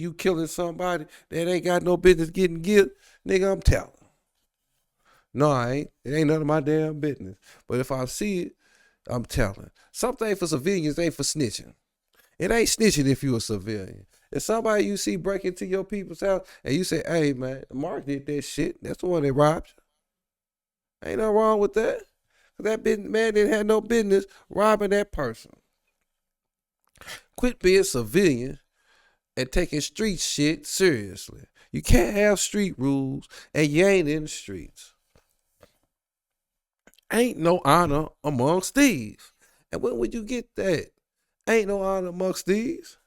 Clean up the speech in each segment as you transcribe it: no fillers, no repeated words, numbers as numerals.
You killing somebody that ain't got no business getting killed, nigga, I'm telling. No, I ain't. It ain't none of my damn business. But if I see it, I'm telling. Something for civilians ain't for snitching. It ain't snitching if you a civilian. If somebody you see break into your people's house and you say, hey man, Mark did that shit, that's the one that robbed you. Ain't nothing wrong with that. That man didn't have no business robbing that person. Quit being civilian and taking street shit seriously. You can't have street rules and you ain't in the streets. Ain't no honor amongst thieves. And when would you get that? Ain't no honor amongst thieves.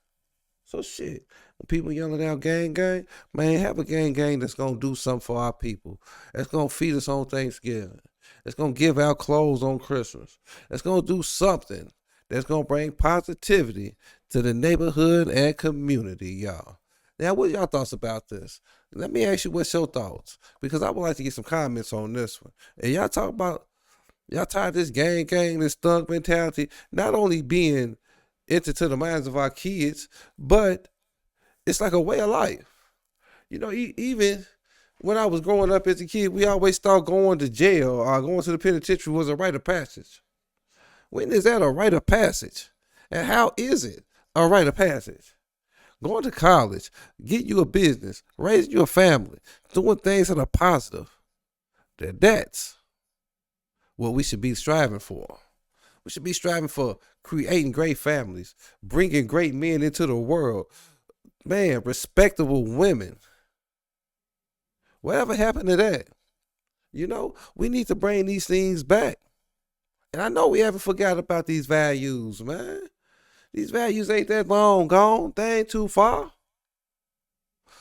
So shit. When people yelling out gang gang, man, have a gang that's gonna do something for our people. That's gonna feed us on Thanksgiving. That's gonna give out clothes on Christmas. That's gonna do something that's gonna bring positivity to the neighborhood and community, y'all. Now, what y'all thoughts about this? Let me ask you what's your thoughts, because I would like to get some comments on this one. And y'all talk about y'all tired of this gang, this thug mentality, not only being into the minds of our kids, but it's like a way of life. You know, even when I was growing up as a kid, we always thought going to jail or going to the penitentiary was a rite of passage. When is that a rite of passage? And how is it a rite of passage? Going to college, get you a business, raising you a family, doing things that are positive. That's what we should be striving for. We should be striving for creating great families, bringing great men into the world. Man, respectable women. Whatever happened to that? You know, we need to bring these things back. And I know we haven't forgot about these values, man. These values ain't that long gone. They ain't too far.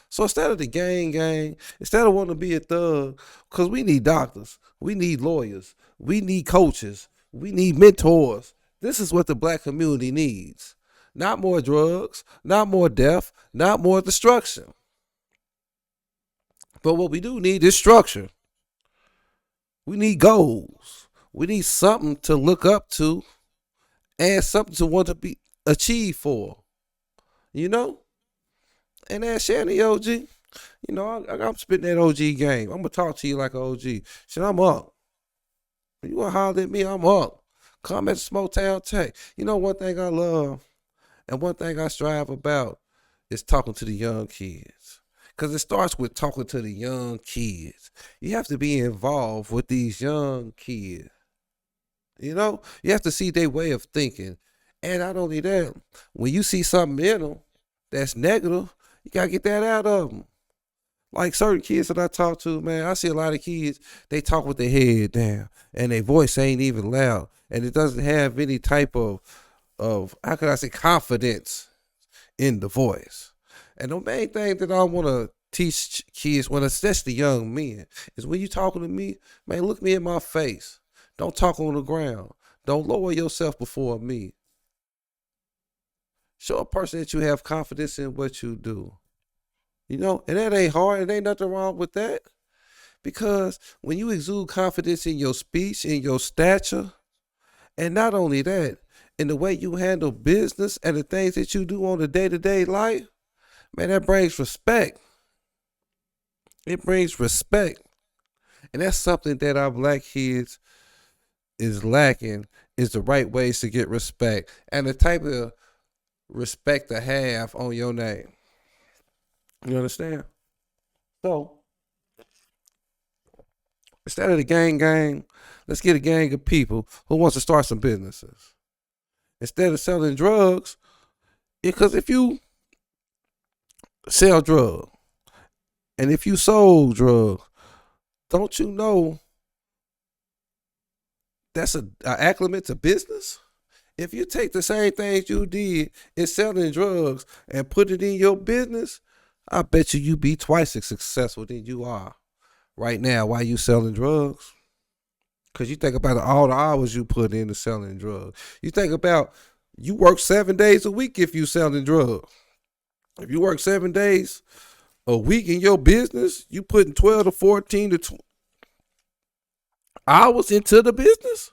So instead of the gang, instead of wanting to be a thug, because we need doctors, we need lawyers, we need coaches, we need mentors. This is what the black community needs. Not more drugs, not more death, not more destruction. But what we do need is structure. We need goals. We need something to look up to and something to want to be achieved for. You know? And that Shanny OG, you know, I'm spitting that OG game. I'm gonna talk to you like an OG. Shit, I'm up. You wanna holler at me, I'm up. Come at Smoke Town Tech. You know one thing I love and one thing I strive about is talking to the young kids. Because it starts with talking to the young kids. You have to be involved with these young kids. You know, you have to see their way of thinking. And not only that, when you see something in them that's negative, you got to get that out of them. Like certain kids that I talk to, man, I see a lot of kids, they talk with their head down and their voice ain't even loud. And it doesn't have any type of how can I say, confidence in the voice. And the main thing that I want to teach kids, when especially young men, is when you talking to me, man, look me in my face. Don't talk on the ground. Don't lower yourself before me. Show a person that you have confidence in what you do. You know, and that ain't hard. It ain't nothing wrong with that. Because when you exude confidence in your speech, in your stature, and not only that, in the way you handle business and the things that you do on the day-to-day life, man, that brings respect. It brings respect. And that's something that our black kids is lacking, is the right ways to get respect and the type of respect to have on your name. You understand? So instead of the gang, let's get a gang of people who wants to start some businesses. Instead of selling drugs, because if you sell drugs and if you sold drugs, don't you know that's a acclimate to business? If you take the same things you did in selling drugs and put it in your business, I bet you be twice as successful than you are right now while you selling drugs. Because you think about all the hours you put into selling drugs. You think about you work 7 days a week if you selling drugs. If you work 7 days a week in your business, you putting 12 to 14 to 20 hours into the business,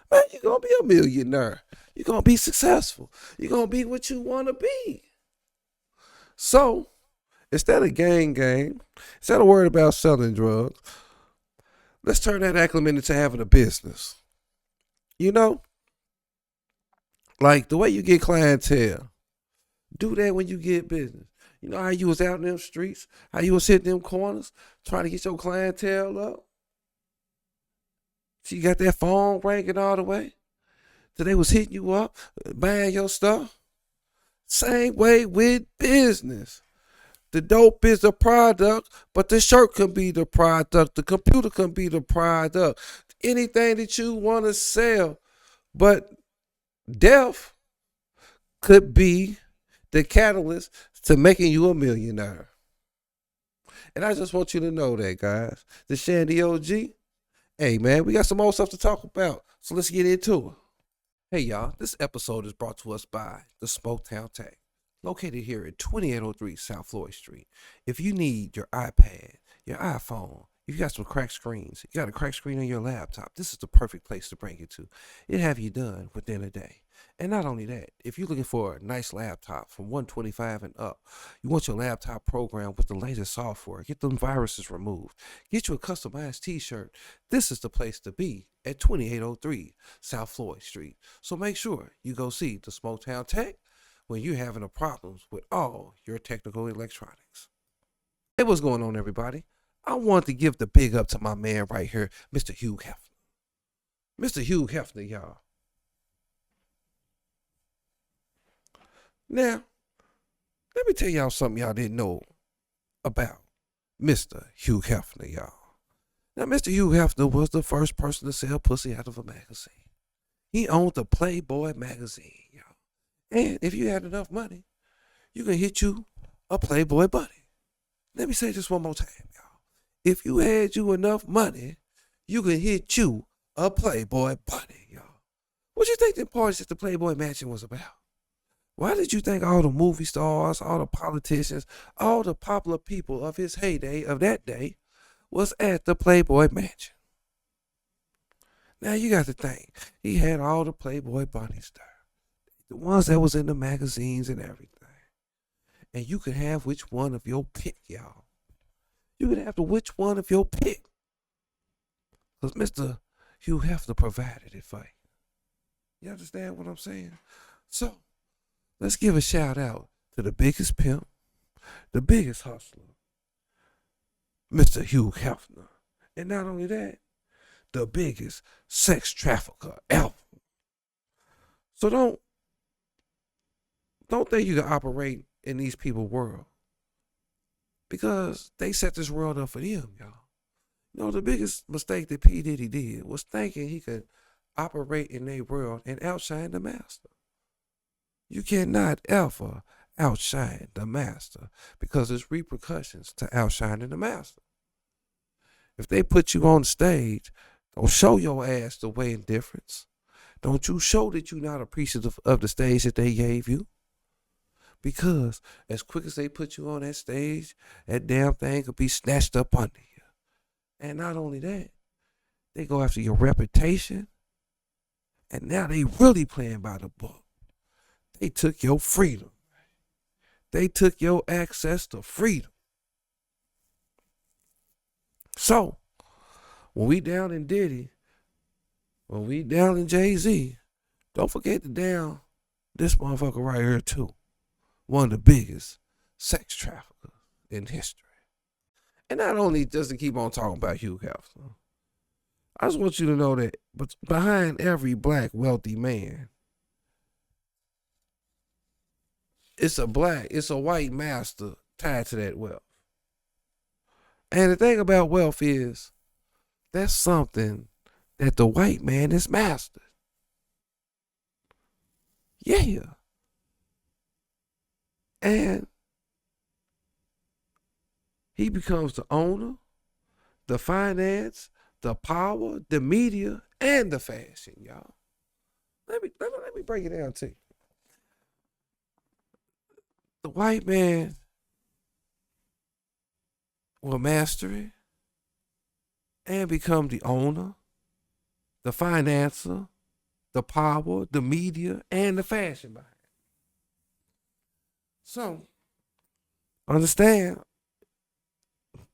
man, you're going to be a millionaire. You're going to be successful. You're going to be what you want to be. So instead of instead of worried about selling drugs, let's turn that acclimate into having a business. You know, like the way you get clientele, do that when you get business. You know how you was out in them streets, how you was hitting them corners, trying to get your clientele up. So you got that phone ringing all the way. So they was hitting you up, buying your stuff. Same way with business. The dope is the product, but the shirt can be the product. The computer can be the product. Anything that you want to sell. But death could be the catalyst to making you a millionaire. And I just want you to know that, guys. The Shandy OG. Hey, man, we got some more stuff to talk about. So let's get into it. Hey, y'all. This episode is brought to us by the Smoketown Tech, located here at 2803 South Floyd Street. If you need your iPad, your iPhone, if you got some cracked screens, you got a cracked screen on your laptop, this is the perfect place to bring it to. It have you done within a day. And not only that, if you're looking for a nice laptop from 125 and up, you want your laptop programmed with the latest software, get them viruses removed, get you a customized t-shirt, this is the place to be at 2803 South Floyd Street. So make sure you go see the Smoketown Tech when you're having a problems with all your technical electronics. Hey, what's going on, everybody? I want to give the big up to my man right here, Mr. Hugh Hefner. Mr. Hugh Hefner, y'all. Now, let me tell y'all something y'all didn't know about Mr. Hugh Hefner, y'all. Now, Mr. Hugh Hefner was the first person to sell pussy out of a magazine. He owned the Playboy magazine, y'all. And if you had enough money, you can hit you a Playboy bunny. Let me say this one more time, y'all. If you had you enough money, you can hit you a Playboy bunny, y'all. What you think the parties at the Playboy Mansion was about? Why did you think all the movie stars, all the politicians, all the popular people of his heyday, of that day, was at the Playboy Mansion? Now you got to think, he had all the Playboy bunnies there. The ones that was in the magazines and everything. And you could have which one of your pick, y'all. You could have the which one of your pick. Because Mr. Hugh Hefner provided it for you. You understand what I'm saying? So, let's give a shout out to the biggest pimp, the biggest hustler, Mr. Hugh Hefner. And not only that, the biggest sex trafficker ever. So don't think you can operate in these people's world. Because they set this world up for them, y'all. You know, the biggest mistake that P. Diddy did was thinking he could operate in their world and outshine the master. You cannot ever outshine the master because there's repercussions to outshining the master. If they put you on stage, don't show your ass the way indifference. Don't you show that you're not appreciative of the stage that they gave you. Because as quick as they put you on that stage, that damn thing could be snatched up under you. And not only that, they go after your reputation. And now they really playing by the book. They took your freedom. They took your access to freedom. So, when we down in Diddy, when we down in Jay-Z, don't forget to down this motherfucker right here too. One of the biggest sex traffickers in history. And not only just to keep on talking about Hugh Hefner, I just want you to know that behind every black wealthy man, it's a white master tied to that wealth. And the thing about wealth is, that's something that the white man is mastered. Yeah. And he becomes the owner, the finance, the power, the media, and the fashion, y'all. Let me break it down to you. The white man will master it and become the owner, the financer, the power, the media, and the fashion behind it. So, Understand,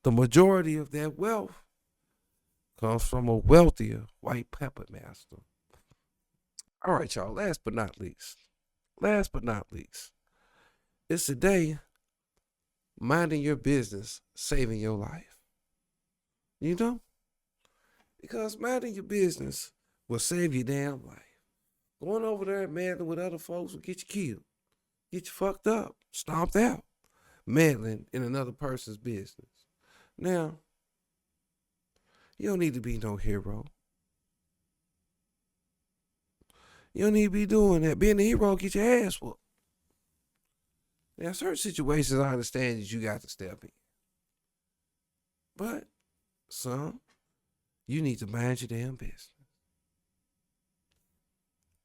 the majority of that wealth comes from a wealthier white pepper master. All right, y'all. Last but not least, it's a day minding your business, saving your life. You know? Because minding your business will save your damn life. Going over there and meddling with other folks will get you killed, get you fucked up, stomped out, meddling in another person's business. Now, you don't need to be no hero. You don't need to be doing that. Being a hero, get your ass whooped. Now, certain situations I understand that you got to step in. But some, you need to mind your damn business.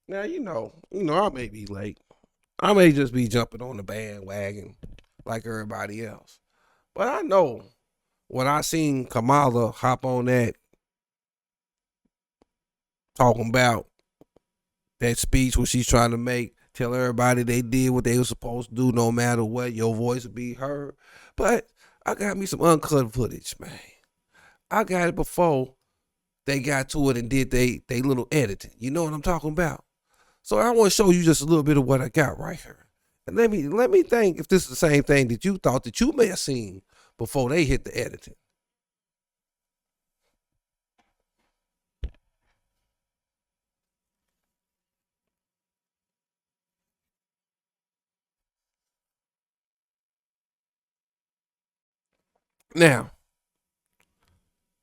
Now, I may be late. I may just be jumping on the bandwagon like everybody else. But I know when I seen Kamala hop on that talking about that speech where she's trying to tell everybody they did what they were supposed to do no matter what, your voice will be heard. But I got me some uncut footage, man. I got it before they got to it and did they little editing. You know what I'm talking about? So I want to show you just a little bit of what I got right here. And let me think if this is the same thing that you thought that you may have seen before they hit the editing. Now,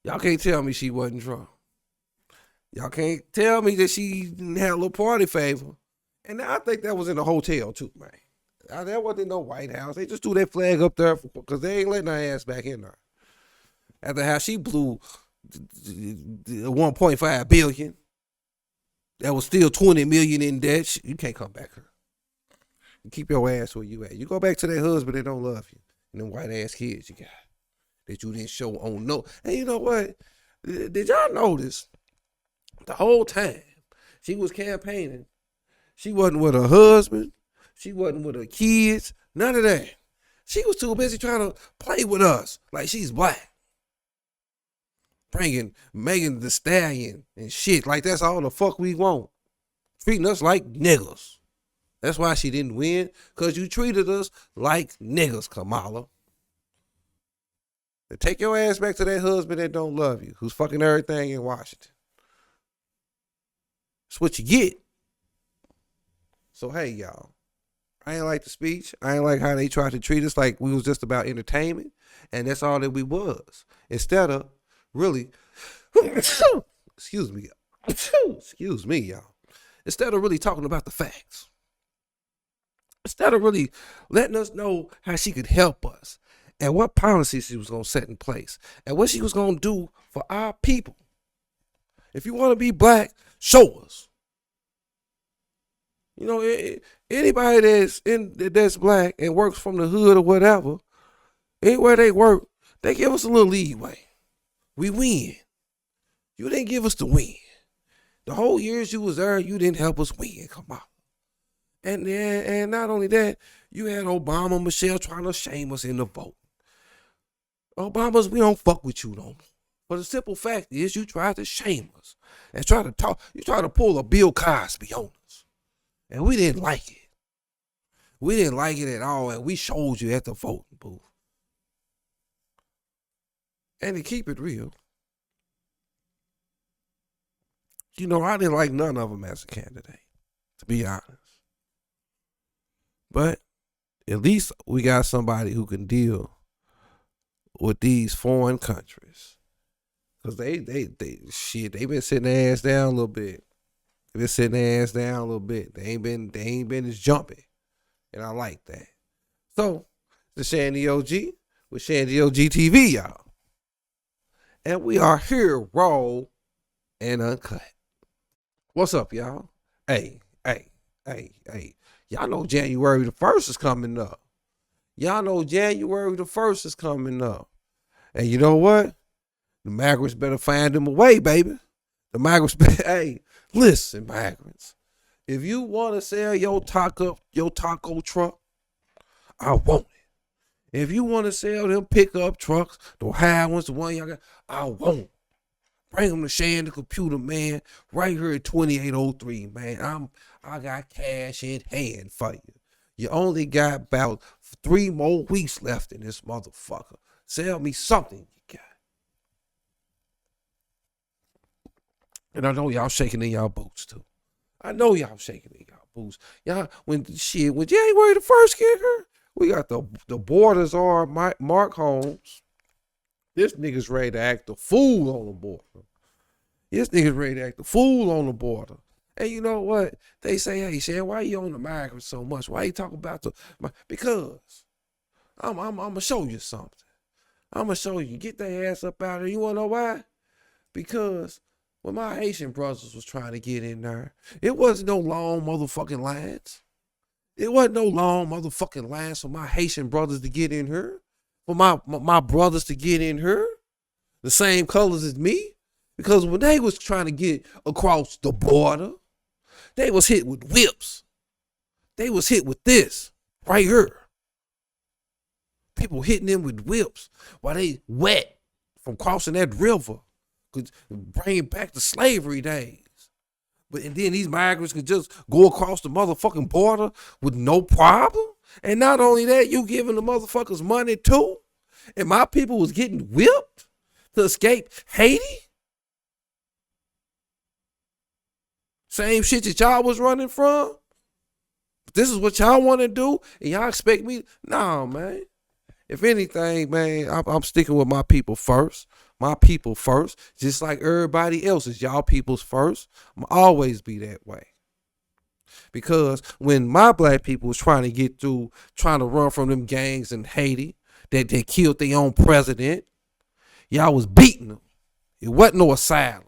y'all can't tell me she wasn't drunk. Y'all can't tell me that she didn't have a little party favor. And I think that was in the hotel too, man. That wasn't no White House. They just threw that flag up there because they ain't letting her ass back in there. After how she blew 1.5 billion, that was still 20 million in debt. You can't come back here. You keep your ass where you at. You go back to that husband that don't love you and them white ass kids you got that you didn't show on no. And you know what? Did y'all notice the whole time she was campaigning, she wasn't with her husband, she wasn't with her kids, none of that. She was too busy trying to play with us like she's black. Bringing Megan Thee Stallion and shit like that's all the fuck we want. Treating us like niggas. That's why she didn't win, because you treated us like niggas, Kamala. Take your ass back to that husband that don't love you, who's fucking everything in Washington. That's what you get. So, hey, y'all. I ain't like the speech. I ain't like how they tried to treat us like we was just about entertainment. And that's all that we was. Instead of really, excuse me, y'all. Instead of really talking about the facts. Instead of really letting us know how she could help us and what policies she was going to set in place and what she was going to do for our people. If you want to be black, show us. You know, anybody that's black and works from the hood or whatever, anywhere they work, they give us a little leeway. We win. You didn't give us the win. The whole years you was there, you didn't help us win. Come on. And not only that, you had Obama and Michelle trying to shame us in the vote. Obama's, we don't fuck with you no more. But the simple fact is you tried to shame us and you tried to pull a Bill Cosby on us. And we didn't like it. We didn't like it at all, and we showed you at the voting booth. And to keep it real, you know, I didn't like none of them as a candidate, to be honest. But at least we got somebody who can deal with these foreign countries. Because they been sitting their ass down a little bit. They been sitting their ass down a little bit. They ain't been as jumpy. And I like that. So, the Shandy OG with Shandy OG TV, y'all. And we are here raw and uncut. What's up, y'all? Hey. Y'all know January the 1st is coming up. And you know what? The migrants better find them a way, baby. The migrants better, hey, listen, migrants. If you want to sell your taco truck, I want it. If you want to sell them pickup trucks, the high ones, the one y'all got, I won't. Bring them to Shan the Computer, man. Right here at 2803, man. I got cash in hand for you. You only got about 3 more weeks left in this motherfucker. Sell me something you got. And I know y'all shaking in y'all boots too. I know y'all shaking in y'all boots. Y'all, when January the 1st get here, we got the borders are Mark Holmes. This nigga's ready to act the fool on the border. This nigga's ready to act the fool on the border. And you know what? They say, hey, Shan, why you on the migrants so much? Why you talk about because I'm gonna show you something. I'm gonna show you. Get their ass up out of there. You wanna know why? Because when my Haitian brothers was trying to get in there, it wasn't no long motherfucking lines. It wasn't no long motherfucking lines for my Haitian brothers to get in here. For my brothers to get in here. The same colors as me. Because when they was trying to get across the border, they was hit with whips. They was hit with this right here. People hitting them with whips while they wet from crossing that river. Could bring back the slavery days. And then these migrants could just go across the motherfucking border with no problem. And not only that, you giving the motherfuckers money too. And my people was getting whipped to escape Haiti. Same shit that y'all was running from. This is what y'all want to do, and y'all expect me? Nah, man. If anything, man, I'm sticking with my people first. My people first, just like everybody else is y'all people's first. I'm always be that way. Because when my black people was trying to get through, trying to run from them gangs in Haiti that they killed their own president, y'all was beating them. It wasn't no asylum.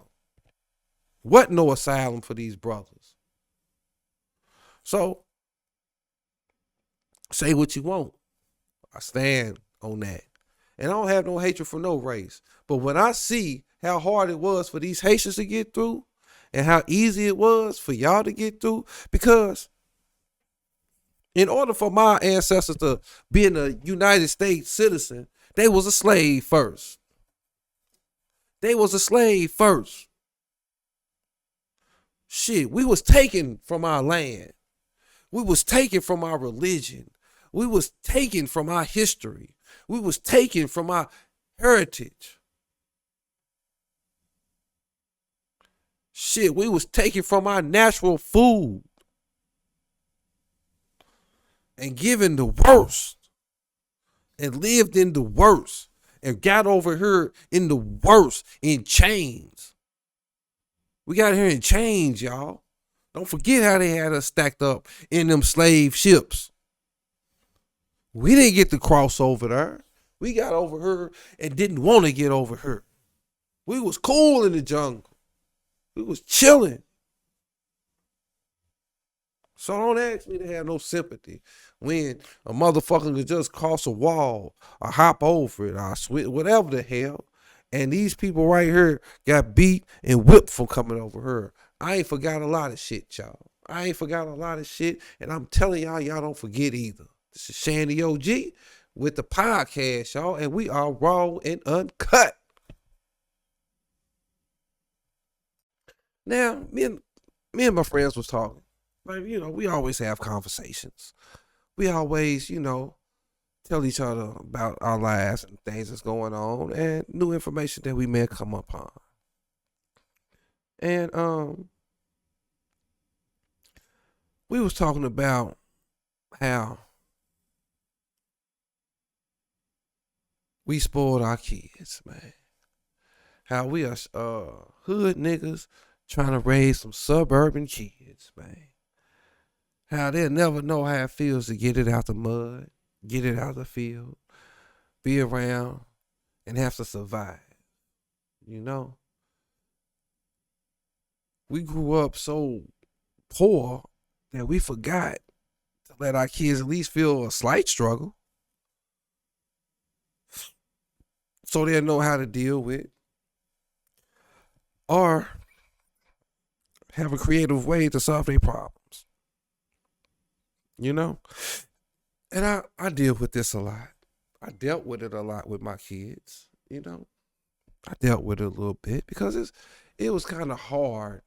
Wasn't no asylum for these brothers. So, say what you want. I stand on that. And I don't have no hatred for no race. But when I see how hard it was for these Haitians to get through and how easy it was for y'all to get through, because in order for my ancestors to be a United States citizen, they was a slave first. They was a slave first. Shit, we was taken from our land. We was taken from our religion. We was taken from our history. We was taken from our heritage. Shit, we was taken from our natural food and given the worst and lived in the worst and got over here in the worst in chains. We got here in chains, y'all. Don't forget how they had us stacked up in them slave ships. We didn't get to cross over there. We got over here and didn't want to get over here. We was cool in the jungle. We was chilling. So don't ask me to have no sympathy when a motherfucker could just cross a wall or hop over it or switch, whatever the hell. And these people right here got beat and whipped from coming over here. I ain't forgot a lot of shit, y'all. I ain't forgot a lot of shit. And I'm telling y'all don't forget either. This is Shandy OG with the podcast, y'all. And we are raw and uncut. Now, me and my friends was talking. Like, we always have conversations. We always, tell each other about our lives and things that's going on and new information that we may come upon. And we was talking about how we spoiled our kids, man. How we are hood niggas trying to raise some suburban kids, man. How they'll never know how it feels to get it out the mud, get it out the field, be around, and have to survive. We grew up so poor that we forgot to let our kids at least feel a slight struggle so they'll know how to deal with or have a creative way to solve their problems. And I deal with this a lot. I dealt with it a lot with my kids. I dealt with it a little bit because it was kind of hard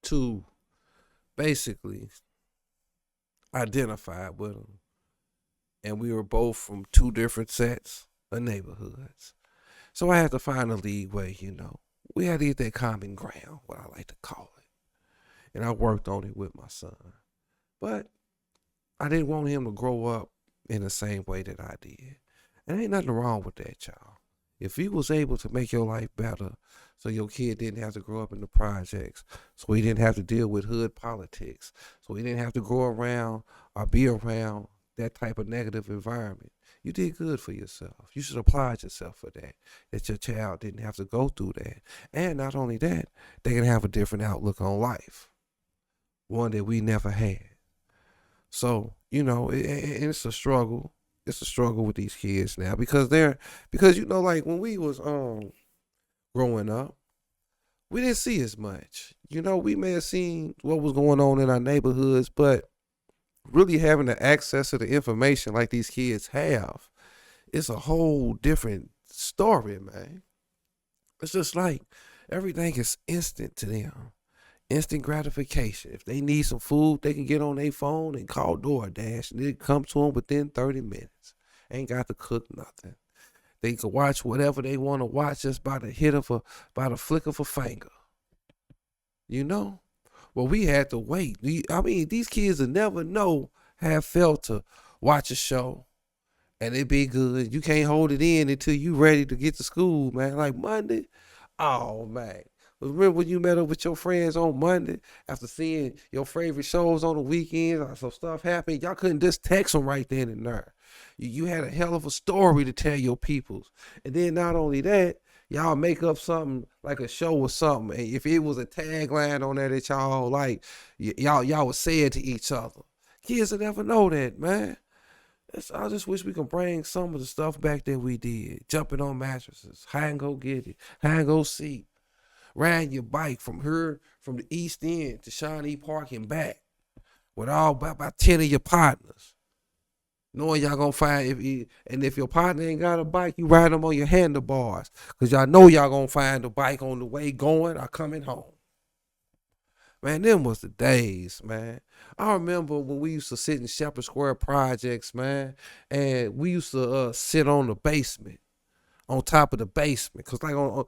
to basically identify with them, and we were both from two different sets of neighborhoods. So I had to find a leeway. We had to get that common ground, what I like to call it. And I worked on it with my son. But I didn't want him to grow up in the same way that I did. And ain't nothing wrong with that, y'all. If you was able to make your life better so your kid didn't have to grow up in the projects, so he didn't have to deal with hood politics, so he didn't have to grow around or be around that type of negative environment, you did good for yourself. You should applaud yourself for that your child didn't have to go through that. And not only that, they can have a different outlook on life, one that we never had. So, it's a struggle. It's a struggle with these kids now because like when we was growing up, we didn't see as much. We may have seen what was going on in our neighborhoods, but really having the access to the information like these kids have, it's a whole different story, man. It's just like everything is instant to them. Instant gratification. If they need some food, they can get on their phone and call DoorDash, and it come to them within 30 minutes. Ain't got to cook nothing. They can watch whatever they want to watch just by the flick of a finger. Well, we had to wait. These kids will never know how it felt to watch a show and it be good. You can't hold it in until you ready to get to school, man. Like Monday, oh man. Remember when you met up with your friends on Monday after seeing your favorite shows on the weekends or some stuff happened? Y'all couldn't just text them right then and there. You had a hell of a story to tell your peoples. And then not only that, y'all make up something like a show or something. And if it was a tagline on there that y'all like, y'all would say it to each other. Kids will never know that, man. I just wish we could bring some of the stuff back that we did. Jumping on mattresses, hide and go get it, hide and go seek. Riding your bike from the East End to Shawnee Park and back with about 10 of your partners. Knowing y'all gonna find if your partner ain't got a bike, you ride them on your handlebars. Cause y'all know y'all gonna find the bike on the way going or coming home. Man, them was the days, man. I remember when we used to sit in Shepherd Square projects, man, and we used to sit on the basement. On top of the basement, because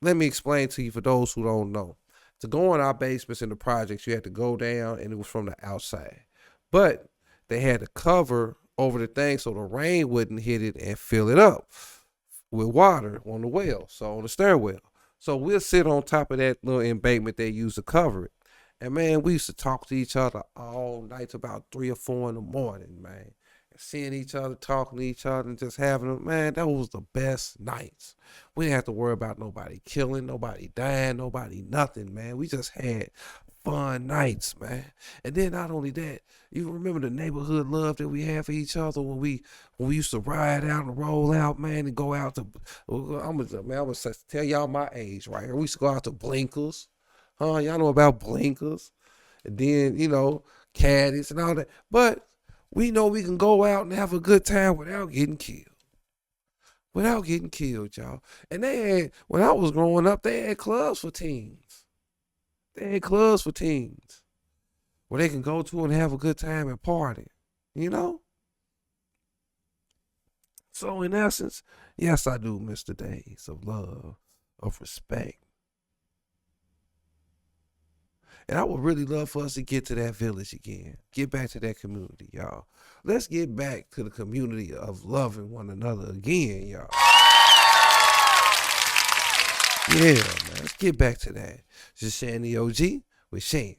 let me explain to you for those who don't know. To go in our basements in the projects, you had to go down, and it was from the outside. But they had to cover over the thing so the rain wouldn't hit it and fill it up with water on the well, so on the stairwell. So we'll sit on top of that little embankment they used to cover it. And man, we used to talk to each other all night till about 3 or 4 in the morning, man. Seeing each other, talking to each other, and just having them, man, that was the best nights. We didn't have to worry about nobody killing, nobody dying, nobody nothing, man. We just had fun nights, man. And then not only that, you remember the neighborhood love that we had for each other when we used to ride out and roll out, man, and go out to, I'm gonna tell y'all my age right here. We used to go out to Blinkers. Y'all know about Blinkers. And then, caddies and all that. But we know we can go out and have a good time without getting killed. Without getting killed, y'all. And when I was growing up, they had clubs for teens. They had clubs for teens where they can go to and have a good time and party. So in essence, yes, I do miss the days of love, of respect. And I would really love for us to get to that village again. Get back to that community, y'all. Let's get back to the community of loving one another again, y'all. Yeah, man. Let's get back to that. Just Shan the OG with Shan.